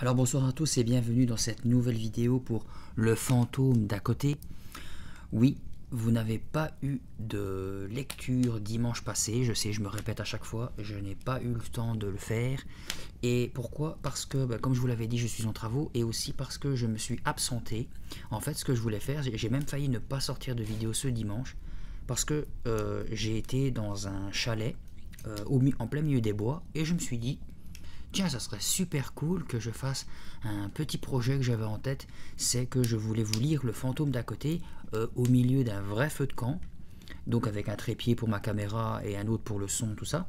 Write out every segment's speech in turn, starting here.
Alors bonsoir à tous et bienvenue dans cette nouvelle vidéo pour le fantôme d'à côté. Oui, vous n'avez pas eu de lecture dimanche passé, je sais, je me répète à chaque fois, je n'ai pas eu le temps de le faire. Et pourquoi? Parce que, comme je vous l'avais dit, je suis en travaux et aussi parce que je me suis absenté. En fait, ce que je voulais faire, j'ai même failli ne pas sortir de vidéo ce dimanche parce que j'ai été dans un chalet en plein milieu des bois et je me suis dit, tiens, ça serait super cool que je fasse un petit projet que j'avais en tête. C'est que je voulais vous lire Le fantôme d'à côté au milieu d'un vrai feu de camp. Donc avec un trépied pour ma caméra et un autre pour le son, tout ça.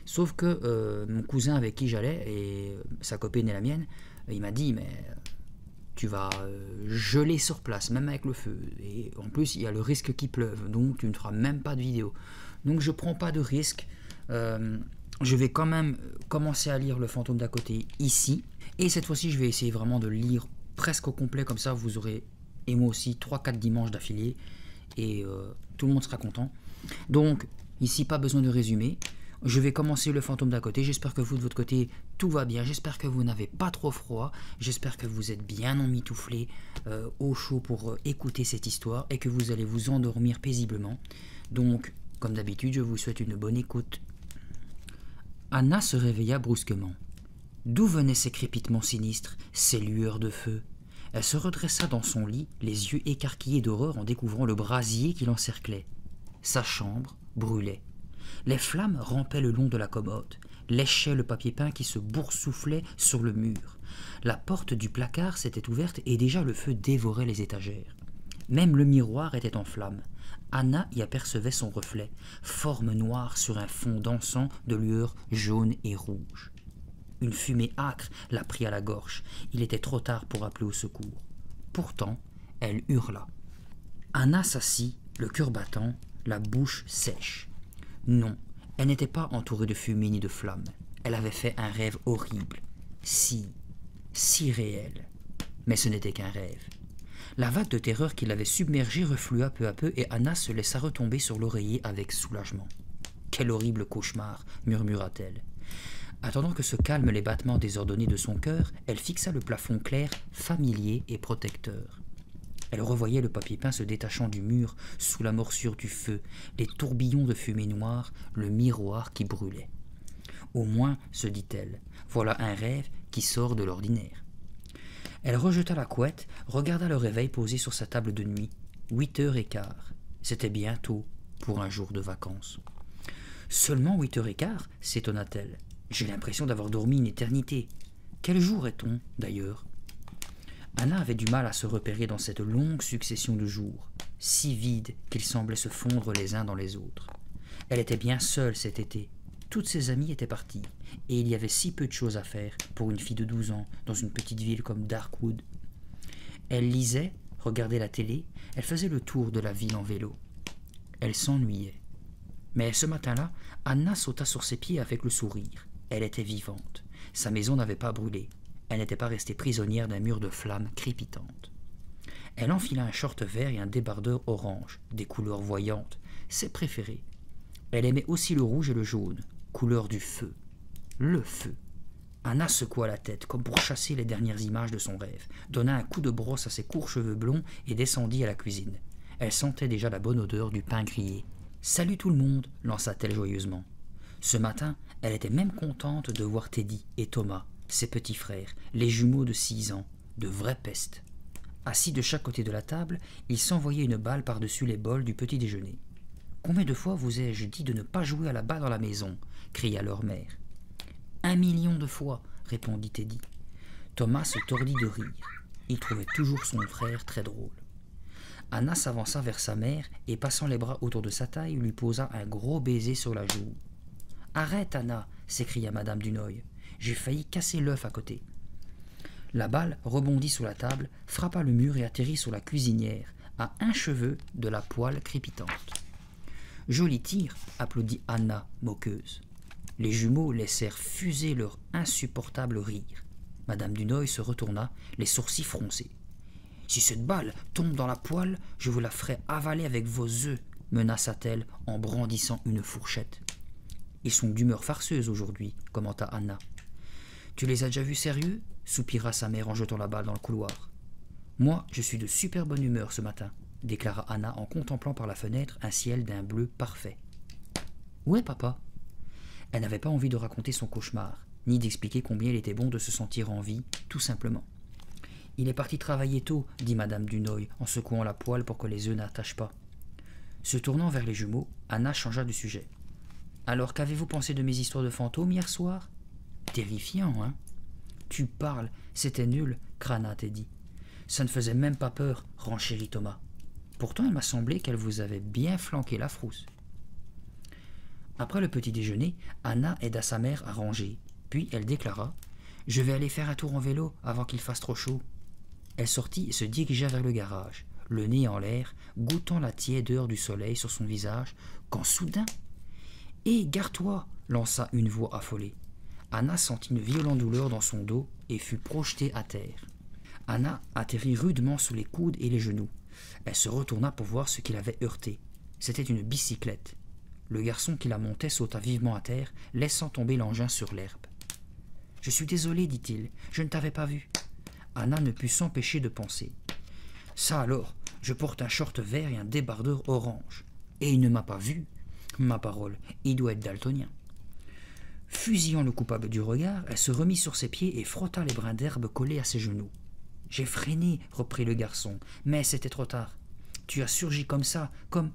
Sauf que mon cousin avec qui j'allais, et sa copine et la mienne, il m'a dit, mais tu vas geler sur place, même avec le feu. Et en plus, il y a le risque qu'il pleuve, donc tu ne feras même pas de vidéo. Donc je prends pas de risque. Je vais quand même commencer à lire Le fantôme d'à côté ici. Et cette fois-ci, je vais essayer vraiment de le lire presque au complet. Comme ça, vous aurez, et moi aussi, 3-4 dimanches d'affilée. Et tout le monde sera content. Donc, ici, pas besoin de résumé. Je vais commencer Le fantôme d'à côté. J'espère que vous, de votre côté, tout va bien. J'espère que vous n'avez pas trop froid. J'espère que vous êtes bien emmitouflés au chaud pour écouter cette histoire. Et que vous allez vous endormir paisiblement. Donc, comme d'habitude, je vous souhaite une bonne écoute. Anna se réveilla brusquement. D'où venaient ces crépitements sinistres, ces lueurs de feu? Elle se redressa dans son lit, les yeux écarquillés d'horreur en découvrant le brasier qui l'encerclait. Sa chambre brûlait. Les flammes rampaient le long de la commode, léchaient le papier peint qui se boursouflait sur le mur. La porte du placard s'était ouverte et déjà le feu dévorait les étagères. Même le miroir était en flammes. Anna y apercevait son reflet, forme noire sur un fond dansant de lueurs jaunes et rouges. Une fumée âcre la prit à la gorge. Il était trop tard pour appeler au secours. Pourtant, elle hurla. Anna s'assit, le cœur battant, la bouche sèche. Non, elle n'était pas entourée de fumée ni de flammes. Elle avait fait un rêve horrible, si réel. Mais ce n'était qu'un rêve. La vague de terreur qui l'avait submergée reflua peu à peu et Anna se laissa retomber sur l'oreiller avec soulagement. « Quel horrible cauchemar !» murmura-t-elle. Attendant que se calment les battements désordonnés de son cœur, elle fixa le plafond clair, familier et protecteur. Elle revoyait le papier peint se détachant du mur sous la morsure du feu, les tourbillons de fumée noire, le miroir qui brûlait. « Au moins, se dit-elle, voilà un rêve qui sort de l'ordinaire. » Elle rejeta la couette, regarda le réveil posé sur sa table de nuit. 8h15. C'était bien tôt pour un jour de vacances. Seulement 8h15, s'étonna-t-elle. J'ai l'impression d'avoir dormi une éternité. Quel jour est-on, d'ailleurs? Anna avait du mal à se repérer dans cette longue succession de jours, si vides qu'ils semblaient se fondre les uns dans les autres. Elle était bien seule cet été. Toutes ses amies étaient parties, et il y avait si peu de choses à faire pour une fille de 12 ans dans une petite ville comme Darkwood. Elle lisait, regardait la télé, elle faisait le tour de la ville en vélo. Elle s'ennuyait. Mais ce matin-là, Anna sauta sur ses pieds avec le sourire. Elle était vivante. Sa maison n'avait pas brûlé. Elle n'était pas restée prisonnière d'un mur de flammes crépitantes. Elle enfila un short vert et un débardeur orange, des couleurs voyantes, ses préférées. Elle aimait aussi le rouge et le jaune, couleur du feu. Le feu. Anna secoua la tête, comme pour chasser les dernières images de son rêve, donna un coup de brosse à ses courts cheveux blonds et descendit à la cuisine. Elle sentait déjà la bonne odeur du pain grillé. « Salut tout le monde !» lança-t-elle joyeusement. Ce matin, elle était même contente de voir Teddy et Thomas, ses petits frères, les jumeaux de 6 ans, de vraies pestes. Assis de chaque côté de la table, ils s'envoyaient une balle par-dessus les bols du petit déjeuner. « Combien de fois vous ai-je dit de ne pas jouer à la balle dans la maison ?» cria leur mère. « 1 million de fois, répondit Teddy. Thomas se tordit de rire. Il trouvait toujours son frère très drôle. Anna s'avança vers sa mère et, passant les bras autour de sa taille, lui posa un gros baiser sur la joue. « Arrête, Anna !» s'écria Madame Dunoy. « J'ai failli casser l'œuf à côté. » La balle rebondit sur la table, frappa le mur et atterrit sur la cuisinière, à un cheveu de la poêle crépitante. « Joli tir !» applaudit Anna, moqueuse. Les jumeaux laissèrent fuser leur insupportable rire. Madame Dunoy se retourna, les sourcils froncés. « Si cette balle tombe dans la poêle, je vous la ferai avaler avec vos œufs, menaça-t-elle en brandissant une fourchette. « Ils sont d'humeur farceuse aujourd'hui, commenta Anna. Tu les as déjà vus sérieux ? soupira sa mère en jetant la balle dans le couloir. Moi, je suis de super bonne humeur ce matin, déclara Anna en contemplant par la fenêtre un ciel d'un bleu parfait. Où est papa? Elle n'avait pas envie de raconter son cauchemar, ni d'expliquer combien il était bon de se sentir en vie, tout simplement. Il est parti travailler tôt, dit madame Dunoy en secouant la poêle pour que les œufs n'attachent pas. Se tournant vers les jumeaux, Anna changea de sujet. Alors qu'avez-vous pensé de mes histoires de fantômes hier soir? Terrifiant, hein? Tu parles, c'était nul, crâna Teddy. Ça ne faisait même pas peur, renchérit Thomas. Pourtant, il m'a semblé qu'elle vous avait bien flanqué la frousse. Après le petit déjeuner, Anna aida sa mère à ranger. Puis elle déclara « Je vais aller faire un tour en vélo avant qu'il fasse trop chaud. » Elle sortit et se dirigea vers le garage, le nez en l'air, goûtant la tiédeur du soleil sur son visage, quand soudain « Hé, gare-toi » lança une voix affolée. Anna sentit une violente douleur dans son dos et fut projetée à terre. Anna atterrit rudement sous les coudes et les genoux. Elle se retourna pour voir ce qui l'avait heurté. C'était une bicyclette. Le garçon qui la montait sauta vivement à terre, laissant tomber l'engin sur l'herbe. « Je suis désolé, dit-il, je ne t'avais pas vu. » Anna ne put s'empêcher de penser. « Ça alors, je porte un short vert et un débardeur orange. Et il ne m'a pas vu. Ma parole, il doit être daltonien. » Fusillant le coupable du regard, elle se remit sur ses pieds et frotta les brins d'herbe collés à ses genoux. « J'ai freiné, reprit le garçon, mais c'était trop tard. Tu as surgi comme ça, comme...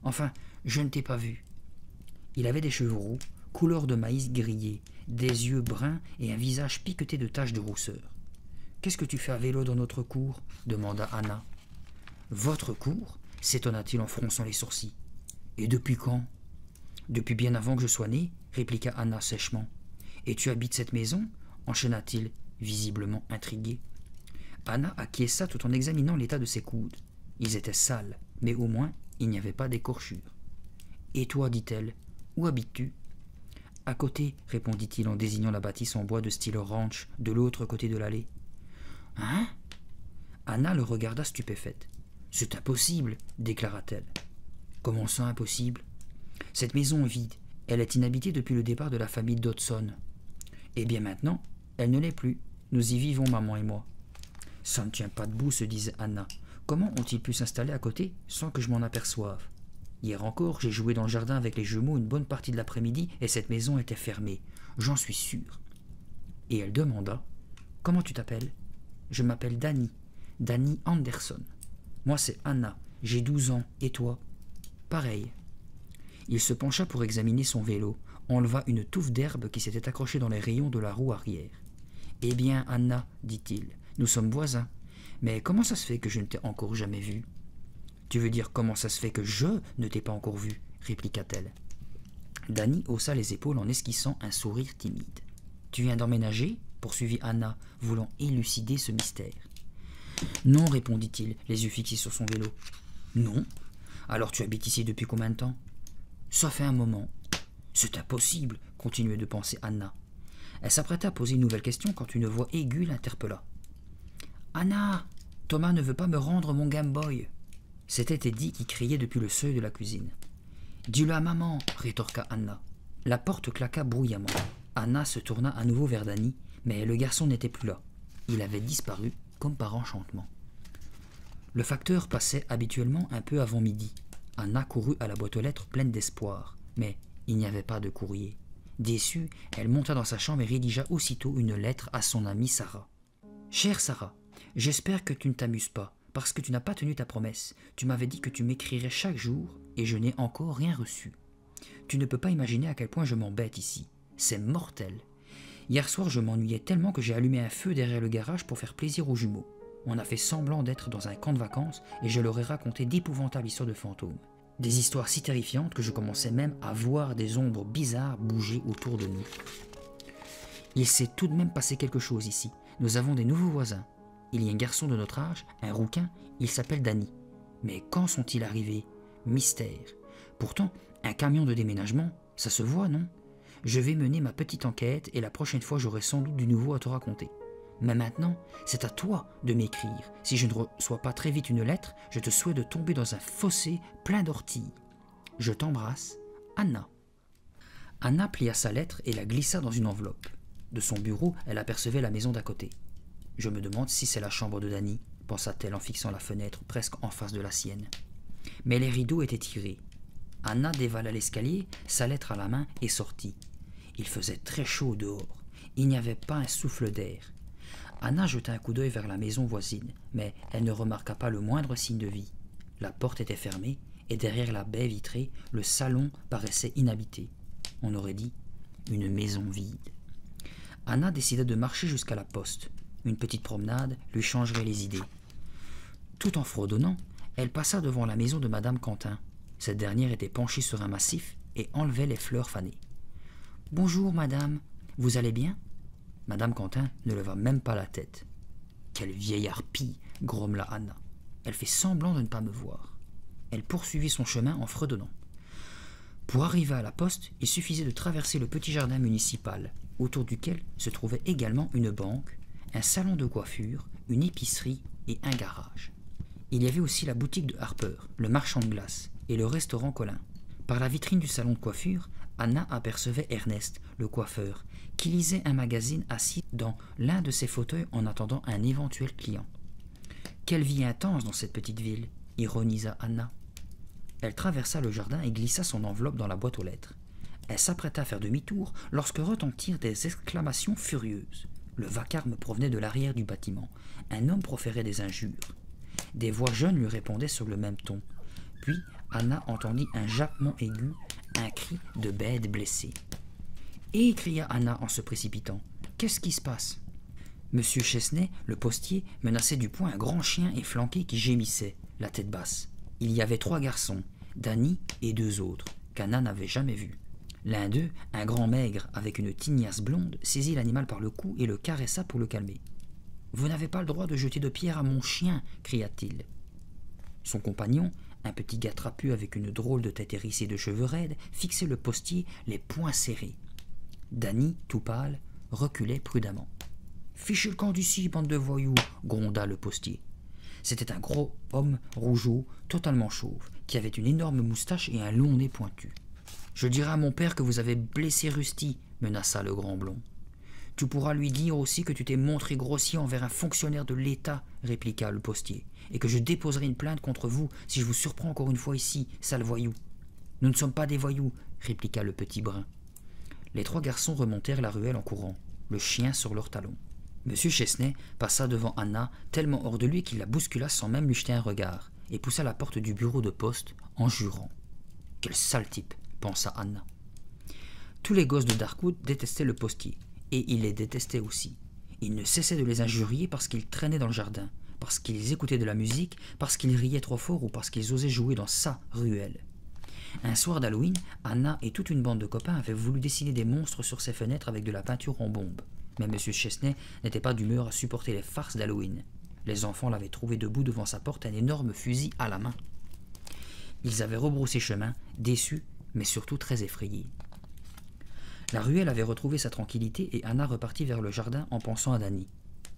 Enfin, je ne t'ai pas vu. » Il avait des cheveux roux, couleur de maïs grillé, des yeux bruns et un visage piqueté de taches de rousseur. « Qu'est-ce que tu fais à vélo dans notre cour » demanda Anna. « Votre cour » s'étonna-t-il en fronçant les sourcils. « Et depuis quand ?»« Depuis bien avant que je sois né, » répliqua Anna sèchement. « Et tu habites cette maison » enchaîna-t-il, visiblement intrigué. Anna acquiesça tout en examinant l'état de ses coudes. Ils étaient sales, mais au moins il n'y avait pas d'écorchures. « Et toi, dit-elle, où habites-tu » ? « À côté, répondit-il en désignant la bâtisse en bois de style ranch, de l'autre côté de l'allée. « Hein » Anna le regarda stupéfaite. « C'est impossible, déclara-t-elle. « Comment ça, impossible ? Cette maison est vide. Elle est inhabitée depuis le départ de la famille Dodson. Eh bien maintenant, elle ne l'est plus. Nous y vivons, maman et moi. » « Ça ne tient pas debout, se disait Anna. Comment ont-ils pu s'installer à côté sans que je m'en aperçoive ? Hier encore, j'ai joué dans le jardin avec les jumeaux une bonne partie de l'après-midi et cette maison était fermée. J'en suis sûre. » Et elle demanda « Comment tu t'appelles ?»« Je m'appelle Danny. Danny Anderson. Moi c'est Anna. J'ai 12 ans. Et toi ?»« Pareil. » Il se pencha pour examiner son vélo, enleva une touffe d'herbe qui s'était accrochée dans les rayons de la roue arrière. « Eh bien, Anna, dit-il, nous sommes voisins. Mais comment ça se fait que je ne t'ai encore jamais vue ?»« Tu veux dire comment ça se fait que je ne t'ai pas encore vue ?» répliqua-t-elle. Danny haussa les épaules en esquissant un sourire timide. « Tu viens d'emménager ?» poursuivit Anna, voulant élucider ce mystère. « Non, répondit-il, les yeux fixés sur son vélo. « Non. Alors tu habites ici depuis combien de temps ?»« Ça fait un moment. »« C'est impossible, continuait de penser Anna. Elle s'apprêta à poser une nouvelle question quand une voix aiguë l'interpella. « Anna, Thomas ne veut pas me rendre mon Game Boy. » C'était Teddy qui criait depuis le seuil de la cuisine. « Dis-le à maman, rétorqua Anna. La porte claqua bruyamment. Anna se tourna à nouveau vers Danny, mais le garçon n'était plus là. Il avait disparu comme par enchantement. Le facteur passait habituellement un peu avant midi. Anna courut à la boîte aux lettres pleine d'espoir, mais il n'y avait pas de courrier. Déçue, elle monta dans sa chambre et rédigea aussitôt une lettre à son amie Sarah. « Chère Sarah, j'espère que tu ne t'amuses pas, parce que tu n'as pas tenu ta promesse. Tu m'avais dit que tu m'écrirais chaque jour, et je n'ai encore rien reçu. Tu ne peux pas imaginer à quel point je m'embête ici. C'est mortel. Hier soir, je m'ennuyais tellement que j'ai allumé un feu derrière le garage pour faire plaisir aux jumeaux. On a fait semblant d'être dans un camp de vacances, et je leur ai raconté d'épouvantables histoires de fantômes. Des histoires si terrifiantes que je commençais même à voir des ombres bizarres bouger autour de nous. Il s'est tout de même passé quelque chose ici. Nous avons des nouveaux voisins. Il y a un garçon de notre âge, un rouquin, il s'appelle Danny. Mais quand sont-ils arrivés? Mystère. Pourtant, un camion de déménagement, ça se voit, non? Je vais mener ma petite enquête et la prochaine fois j'aurai sans doute du nouveau à te raconter. Mais maintenant, c'est à toi de m'écrire. Si je ne reçois pas très vite une lettre, je te souhaite de tomber dans un fossé plein d'orties. Je t'embrasse, Anna. Anna plia sa lettre et la glissa dans une enveloppe. De son bureau, elle apercevait la maison d'à côté. « Je me demande si c'est la chambre de Danny, » pensa-t-elle en fixant la fenêtre presque en face de la sienne. Mais les rideaux étaient tirés. Anna dévala l'escalier, sa lettre à la main, et sortit. Il faisait très chaud dehors. Il n'y avait pas un souffle d'air. Anna jeta un coup d'œil vers la maison voisine, mais elle ne remarqua pas le moindre signe de vie. La porte était fermée, et derrière la baie vitrée, le salon paraissait inhabité. On aurait dit une maison vide. Anna décida de marcher jusqu'à la poste. Une petite promenade lui changerait les idées. Tout en fredonnant, elle passa devant la maison de Madame Quentin. Cette dernière était penchée sur un massif et enlevait les fleurs fanées. « Bonjour, madame, vous allez bien ?» Madame Quentin ne leva même pas la tête. « Quelle vieille harpie !» grommela Anna. « Elle fait semblant de ne pas me voir. » Elle poursuivit son chemin en fredonnant. Pour arriver à la poste, il suffisait de traverser le petit jardin municipal, autour duquel se trouvait également une banque, un salon de coiffure, une épicerie et un garage. Il y avait aussi la boutique de Harper, le marchand de glace, et le restaurant Colin. Par la vitrine du salon de coiffure, Anna apercevait Ernest, le coiffeur, qui lisait un magazine assis dans l'un de ses fauteuils en attendant un éventuel client. « Quelle vie intense dans cette petite ville !» ironisa Anna. Elle traversa le jardin et glissa son enveloppe dans la boîte aux lettres. Elle s'apprêta à faire demi-tour lorsque retentirent des exclamations furieuses. Le vacarme provenait de l'arrière du bâtiment. Un homme proférait des injures. Des voix jeunes lui répondaient sur le même ton. Puis Anna entendit un jappement aigu, un cri de bête blessée. « Hé !» cria Anna en se précipitant. « Qu'est-ce qui se passe ?» Monsieur Chesney, le postier, menaçait du poing un grand chien efflanqué qui gémissait, la tête basse. Il y avait 3 garçons, Danny et 2 autres, qu'Anna n'avait jamais vus. L'un d'eux, un grand maigre avec une tignasse blonde, saisit l'animal par le cou et le caressa pour le calmer. « Vous n'avez pas le droit de jeter de pierre à mon chien !» cria-t-il. Son compagnon, un petit gars trapu avec une drôle de tête hérissée de cheveux raides, fixait le postier, les poings serrés. Danny, tout pâle, reculait prudemment. « Fichez le camp d'ici, bande de voyous !» gronda le postier. C'était un gros homme rougeau, totalement chauve, qui avait une énorme moustache et un long nez pointu. « Je dirai à mon père que vous avez blessé Rusty, » menaça le grand blond. « Tu pourras lui dire aussi que tu t'es montré grossier envers un fonctionnaire de l'État, » répliqua le postier, « et que je déposerai une plainte contre vous si je vous surprends encore une fois ici, sale voyou. »« Nous ne sommes pas des voyous, » répliqua le petit brun. Les 3 garçons remontèrent la ruelle en courant, le chien sur leurs talons. Monsieur Chesney passa devant Anna, tellement hors de lui qu'il la bouscula sans même lui jeter un regard, et poussa la porte du bureau de poste en jurant. « Quel sale type !» pensa Anna. Tous les gosses de Darkwood détestaient le postier, et il les détestait aussi. Il ne cessait de les injurier parce qu'ils traînaient dans le jardin, parce qu'ils écoutaient de la musique, parce qu'ils riaient trop fort ou parce qu'ils osaient jouer dans sa ruelle. Un soir d'Halloween, Anna et toute une bande de copains avaient voulu dessiner des monstres sur ses fenêtres avec de la peinture en bombe. Mais M. Chesney n'était pas d'humeur à supporter les farces d'Halloween. Les enfants l'avaient trouvé debout devant sa porte, un énorme fusil à la main. Ils avaient rebroussé chemin, déçus, mais surtout très effrayés. La ruelle avait retrouvé sa tranquillité et Anna repartit vers le jardin en pensant à Danny.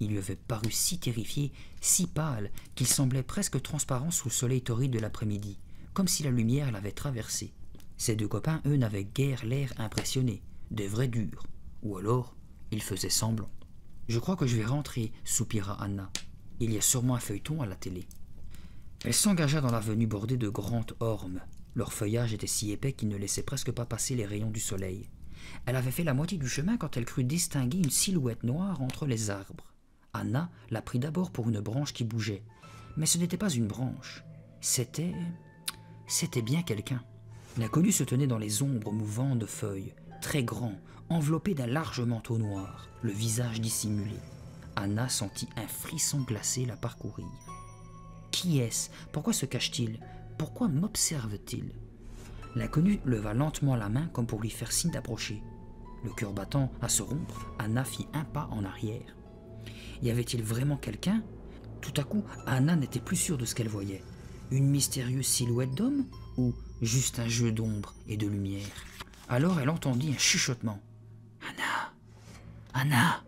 Il lui avait paru si terrifié, si pâle, qu'il semblait presque transparent sous le soleil torride de l'après-midi, comme si la lumière l'avait traversé. Ses 2 copains, eux, n'avaient guère l'air impressionnés, des vrais durs, ou alors ils faisaient semblant. « Je crois que je vais rentrer, » soupira Anna. « Il y a sûrement un feuilleton à la télé. » Elle s'engagea dans l'avenue bordée de grandes ormes. Leur feuillage était si épais qu'il ne laissait presque pas passer les rayons du soleil. Elle avait fait la moitié du chemin quand elle crut distinguer une silhouette noire entre les arbres. Anna la prit d'abord pour une branche qui bougeait. Mais ce n'était pas une branche. C'était bien quelqu'un. L'inconnu se tenait dans les ombres mouvantes de feuilles, très grand, enveloppé d'un large manteau noir, le visage dissimulé. Anna sentit un frisson glacé la parcourir. Qui est-ce? Pourquoi se cache-t-il? Pourquoi m'observe-t-il? L'inconnu leva lentement la main comme pour lui faire signe d'approcher. Le cœur battant à se rompre, Anna fit un pas en arrière. Y avait-il vraiment quelqu'un? Tout à coup, Anna n'était plus sûre de ce qu'elle voyait. Une mystérieuse silhouette d'homme ou juste un jeu d'ombre et de lumière? Alors elle entendit un chuchotement. « Anna! Anna !»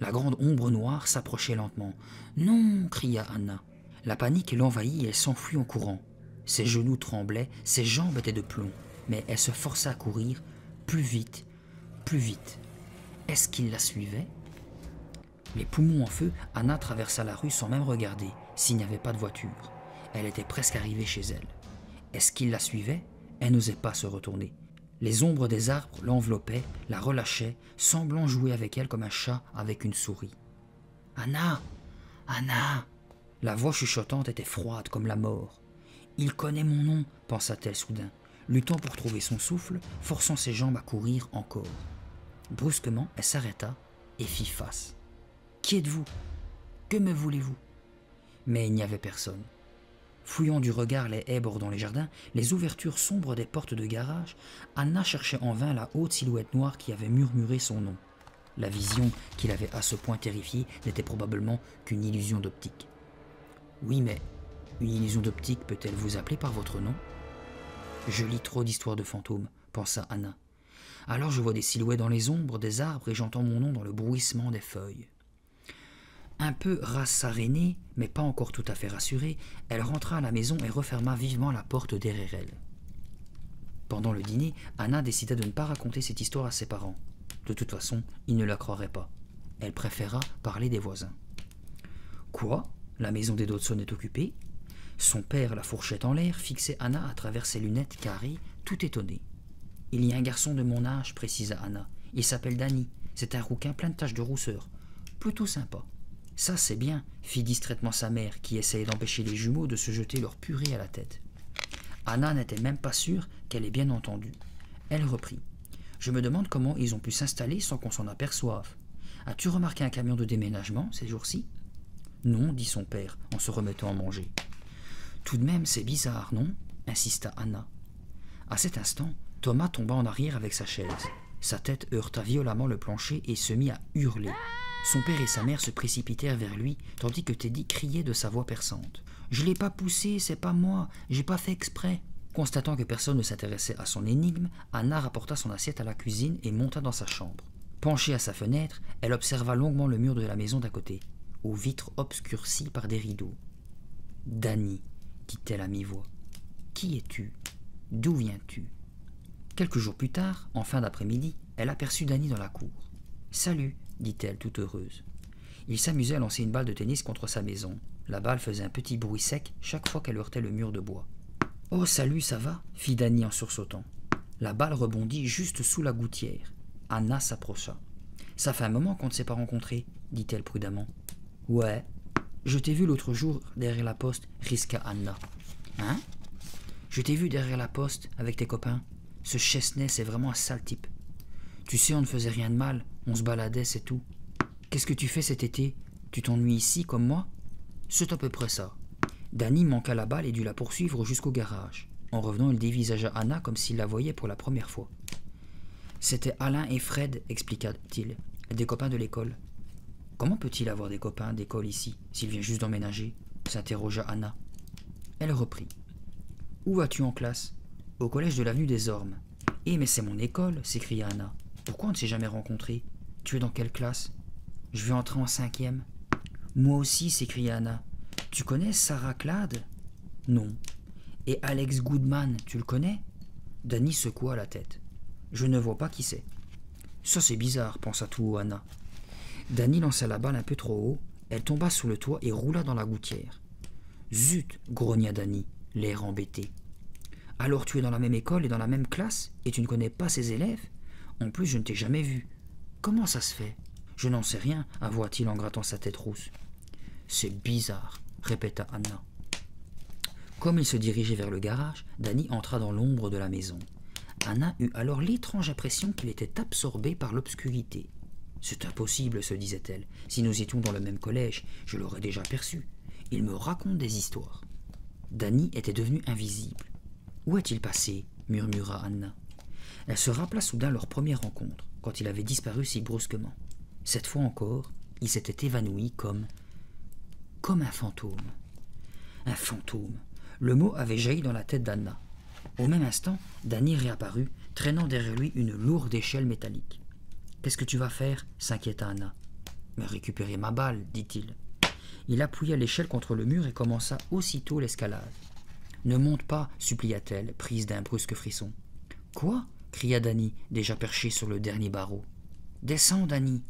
La grande ombre noire s'approchait lentement. « Non !» cria Anna. La panique l'envahit et elle s'enfuit en courant. Ses genoux tremblaient, ses jambes étaient de plomb, mais elle se força à courir plus vite, plus vite. Est-ce qu'il la suivait? Les poumons en feu, Anna traversa la rue sans même regarder s'il n'y avait pas de voiture. Elle était presque arrivée chez elle. Est-ce qu'il la suivait? Elle n'osait pas se retourner. Les ombres des arbres l'enveloppaient, la relâchaient, semblant jouer avec elle comme un chat avec une souris. « Anna! Anna !» La voix chuchotante était froide comme la mort. « Il connaît mon nom !» pensa-t-elle soudain, luttant pour trouver son souffle, forçant ses jambes à courir encore. Brusquement, elle s'arrêta et fit face. « Qui êtes-vous? Que me voulez-vous » Mais il n'y avait personne. Fouillant du regard les haies bordant les jardins, les ouvertures sombres des portes de garage, Anna cherchait en vain la haute silhouette noire qui avait murmuré son nom. La vision qui l'avait à ce point terrifiée n'était probablement qu'une illusion d'optique. Oui, mais une illusion d'optique peut-elle vous appeler par votre nom? Je lis trop d'histoires de fantômes, pensa Anna. Alors je vois des silhouettes dans les ombres des arbres et j'entends mon nom dans le bruissement des feuilles. Un peu rassarénée, mais pas encore tout à fait rassurée, elle rentra à la maison et referma vivement la porte derrière elle. Pendant le dîner, Anna décida de ne pas raconter cette histoire à ses parents. De toute façon, ils ne la croiraient pas. Elle préféra parler des voisins. Quoi? La maison des Dodson est occupée? Son père, la fourchette en l'air, fixait Anna à travers ses lunettes carrées, tout étonné. Il y a un garçon de mon âge, précisa Anna. Il s'appelle Danny. C'est un rouquin plein de taches de rousseur. Plutôt sympa. Ça, c'est bien, fit distraitement sa mère, qui essayait d'empêcher les jumeaux de se jeter leur purée à la tête. Anna n'était même pas sûre qu'elle ait bien entendu. Elle reprit. Je me demande comment ils ont pu s'installer sans qu'on s'en aperçoive. As-tu remarqué un camion de déménagement ces jours-ci? Non, dit son père, en se remettant à manger. Tout de même, c'est bizarre, non? Insista Anna. À cet instant, Thomas tomba en arrière avec sa chaise. Sa tête heurta violemment le plancher et se mit à hurler. Son père et sa mère se précipitèrent vers lui, tandis que Teddy criait de sa voix perçante. « Je l'ai pas poussé, c'est pas moi, j'ai pas fait exprès !» Constatant que personne ne s'intéressait à son énigme, Anna rapporta son assiette à la cuisine et monta dans sa chambre. Penchée à sa fenêtre, elle observa longuement le mur de la maison d'à côté, aux vitres obscurcies par des rideaux. « Danny, dit-elle à mi-voix, qui es-tu? D'où viens-tu » Quelques jours plus tard, en fin d'après-midi, elle aperçut Danny dans la cour. « Salut !» dit-elle, toute heureuse. Il s'amusait à lancer une balle de tennis contre sa maison. La balle faisait un petit bruit sec chaque fois qu'elle heurtait le mur de bois. « Oh, salut, ça va ?» fit Danny en sursautant. La balle rebondit juste sous la gouttière. Anna s'approcha. « Ça fait un moment qu'on ne s'est pas rencontrés, dit-elle prudemment. « Ouais, je t'ai vu l'autre jour derrière la poste, risqua Anna. « Hein? Je t'ai vu derrière la poste avec tes copains. Ce Chesney, c'est vraiment un sale type. Tu sais, on ne faisait rien de mal, on se baladait, c'est tout. Qu'est-ce que tu fais cet été? Tu t'ennuies ici, comme moi? C'est à peu près ça. » Danny manqua la balle et dut la poursuivre jusqu'au garage. En revenant, il dévisagea Anna comme s'il la voyait pour la première fois. « C'était Alain et Fred, expliqua-t-il, des copains de l'école. »« Comment peut-il avoir des copains d'école ici, s'il vient juste d'emménager ?» s'interrogea Anna. Elle reprit. « Où vas-tu en classe? »« Au collège de l'avenue des Ormes. »« Eh, mais c'est mon école !» s'écria Anna. « Pourquoi on ne s'est jamais rencontrés? Tu es dans quelle classe? »« Je vais entrer en 5e. »« Moi aussi !» s'écria Anna. « Tu connais Sarah Clade? »« Non. »« Et Alex Goodman, tu le connais ?» Danny secoua la tête. « Je ne vois pas qui c'est. »« Ça c'est bizarre, pensa tout haut Anna. » Danny lança la balle un peu trop haut. Elle tomba sous le toit et roula dans la gouttière. « Zut !» grogna Danny, l'air embêté. « Alors tu es dans la même école et dans la même classe et tu ne connais pas ses élèves? En plus, je ne t'ai jamais vu. Comment ça se fait? »« Je n'en sais rien, avoua-t-il en grattant sa tête rousse. »« C'est bizarre, » répéta Anna. Comme il se dirigeait vers le garage, Danny entra dans l'ombre de la maison. Anna eut alors l'étrange impression qu'il était absorbé par l'obscurité. « C'est impossible, se disait-elle. Si nous étions dans le même collège, je l'aurais déjà perçu. Il me raconte des histoires. » Danny était devenu invisible. « Où est-il passé ?» murmura Anna. Elle se rappela soudain leur première rencontre, quand il avait disparu si brusquement. Cette fois encore, il s'était évanoui comme un fantôme. Un fantôme. Le mot avait jailli dans la tête d'Anna. Au même instant, Danny réapparut, traînant derrière lui une lourde échelle métallique. « Qu'est-ce que tu vas faire ?» s'inquiéta Anna. « Mais récupérer ma balle, dit-il. » Il appuya l'échelle contre le mur et commença aussitôt l'escalade. « Ne monte pas, supplia-t-elle, prise d'un brusque frisson. « Quoi ?» cria Danny, déjà perché sur le dernier barreau. « Descends, Dany.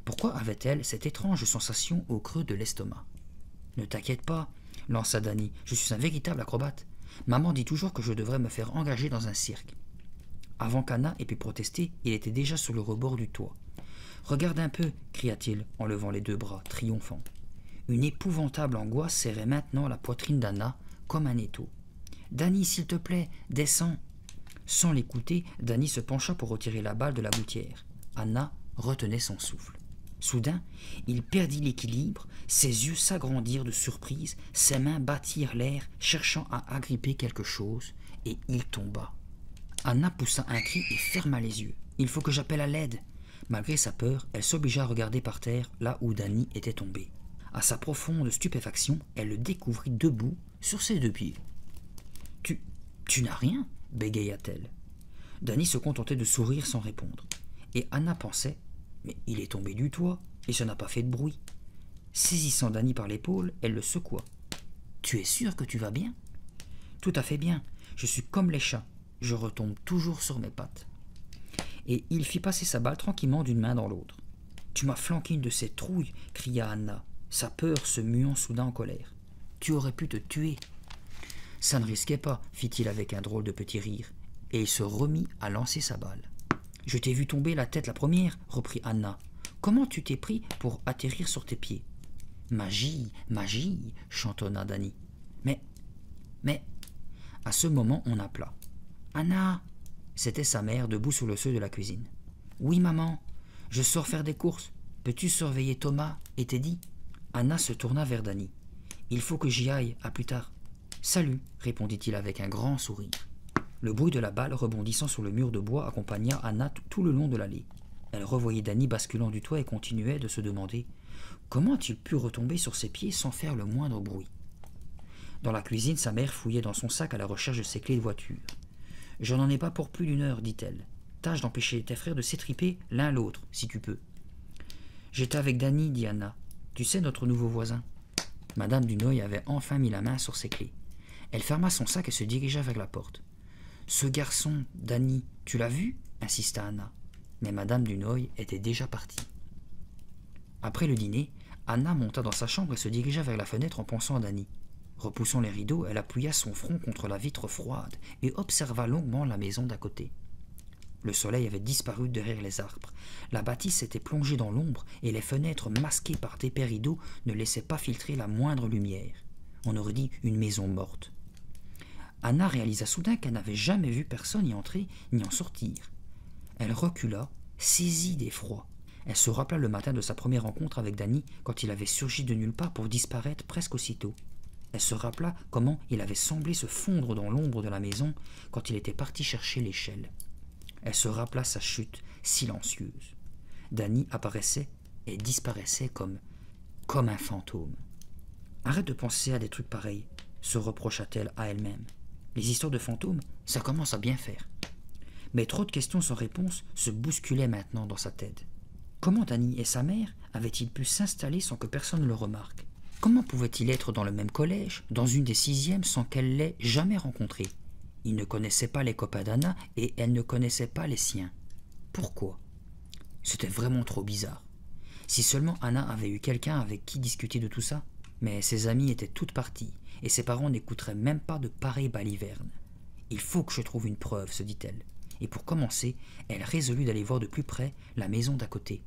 Pourquoi avait-elle cette étrange sensation au creux de l'estomac? Ne t'inquiète pas, lança Dany, je suis un véritable acrobate. Maman dit toujours que je devrais me faire engager dans un cirque. Avant qu'Anna ait pu protester, il était déjà sur le rebord du toit. Regarde un peu, cria-t-il en levant les deux bras, triomphant. Une épouvantable angoisse serrait maintenant la poitrine d'Anna comme un étau. Dany, s'il te plaît, descends. Sans l'écouter, Dany se pencha pour retirer la balle de la gouttière. Anna retenait son souffle. Soudain, il perdit l'équilibre, ses yeux s'agrandirent de surprise, ses mains battirent l'air, cherchant à agripper quelque chose, et il tomba. Anna poussa un cri et ferma les yeux. « Il faut que j'appelle à l'aide !» Malgré sa peur, elle s'obligea à regarder par terre, là où Dany était tombé. À sa profonde stupéfaction, elle le découvrit debout, sur ses deux pieds. « Tu n'as rien ?» bégaya-t-elle. Dany se contentait de sourire sans répondre. Et Anna pensait « Mais il est tombé du toit, et ça n'a pas fait de bruit. » Saisissant Dany par l'épaule, elle le secoua. « Tu es sûr que tu vas bien ?»« Tout à fait bien. Je suis comme les chats. Je retombe toujours sur mes pattes. » Et il fit passer sa balle tranquillement d'une main dans l'autre. « Tu m'as flanqué une de ces trouilles !» cria Anna, sa peur se muant soudain en colère. « Tu aurais pu te tuer. » « Ça ne risquait pas, fit-il avec un drôle de petit rire, et il se remit à lancer sa balle. « Je t'ai vu tomber la tête la première, reprit Anna. Comment tu t'es pris pour atterrir sur tes pieds ?»« Magie, magie, chantonna Dany. Mais. À ce moment, on appela. Anna! C'était sa mère, debout sur le seuil de la cuisine. Oui, maman, je sors faire des courses. Peux-tu surveiller Thomas et Teddy? Anna se tourna vers Dany. Il faut que j'y aille, à plus tard. Salut, répondit-il avec un grand sourire. Le bruit de la balle rebondissant sur le mur de bois accompagna Anna tout le long de l'allée. Elle revoyait Dany basculant du toit et continuait de se demander comment a-t-il pu retomber sur ses pieds sans faire le moindre bruit. Dans la cuisine, sa mère fouillait dans son sac à la recherche de ses clés de voiture. « Je n'en ai pas pour plus d'1 heure, dit-elle. Tâche d'empêcher tes frères de s'étriper l'un l'autre, si tu peux. »« J'étais avec Dany, dit Anna. Tu sais, notre nouveau voisin. » Madame Dunoï avait enfin mis la main sur ses clés. Elle ferma son sac et se dirigea vers la porte. « Ce garçon, Dany, tu l'as vu ?» insista Anna. Mais Madame Dunoï était déjà partie. Après le dîner, Anna monta dans sa chambre et se dirigea vers la fenêtre en pensant à Dany. Repoussant les rideaux, elle appuya son front contre la vitre froide et observa longuement la maison d'à côté. Le soleil avait disparu derrière les arbres. La bâtisse était plongée dans l'ombre et les fenêtres masquées par d'épais rideaux ne laissaient pas filtrer la moindre lumière. On aurait dit une maison morte. Anna réalisa soudain qu'elle n'avait jamais vu personne y entrer ni en sortir. Elle recula, saisie d'effroi. Elle se rappela le matin de sa première rencontre avec Dany quand il avait surgi de nulle part pour disparaître presque aussitôt. Elle se rappela comment il avait semblé se fondre dans l'ombre de la maison quand il était parti chercher l'échelle. Elle se rappela sa chute silencieuse. Dany apparaissait et disparaissait comme un fantôme. « Arrête de penser à des trucs pareils, » se reprocha-t-elle à elle-même. « Les histoires de fantômes, ça commence à bien faire. » Mais trop de questions sans réponse se bousculaient maintenant dans sa tête. Comment Dany et sa mère avaient-ils pu s'installer sans que personne ne le remarque? Comment pouvait-il être dans le même collège, dans une des 6e, sans qu'elle l'ait jamais rencontré? Il ne connaissait pas les copains d'Anna et elle ne connaissait pas les siens. Pourquoi? C'était vraiment trop bizarre. Si seulement Anna avait eu quelqu'un avec qui discuter de tout ça, mais ses amies étaient toutes parties et ses parents n'écouteraient même pas de pareilles balivernes. Il faut que je trouve une preuve, se dit-elle. Et pour commencer, elle résolut d'aller voir de plus près la maison d'à côté.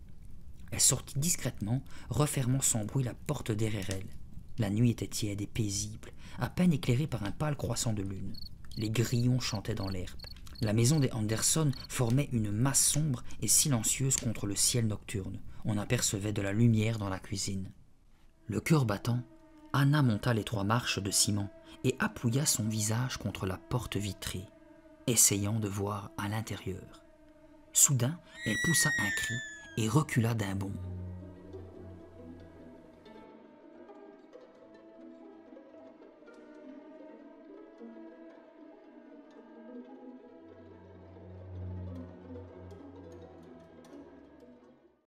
Elle sortit discrètement, refermant sans bruit la porte derrière elle. La nuit était tiède et paisible, à peine éclairée par un pâle croissant de lune. Les grillons chantaient dans l'herbe. La maison des Anderson formait une masse sombre et silencieuse contre le ciel nocturne. On apercevait de la lumière dans la cuisine. Le cœur battant, Anna monta les 3 marches de ciment et appuya son visage contre la porte vitrée, essayant de voir à l'intérieur. Soudain, elle poussa un cri et recula d'un bond.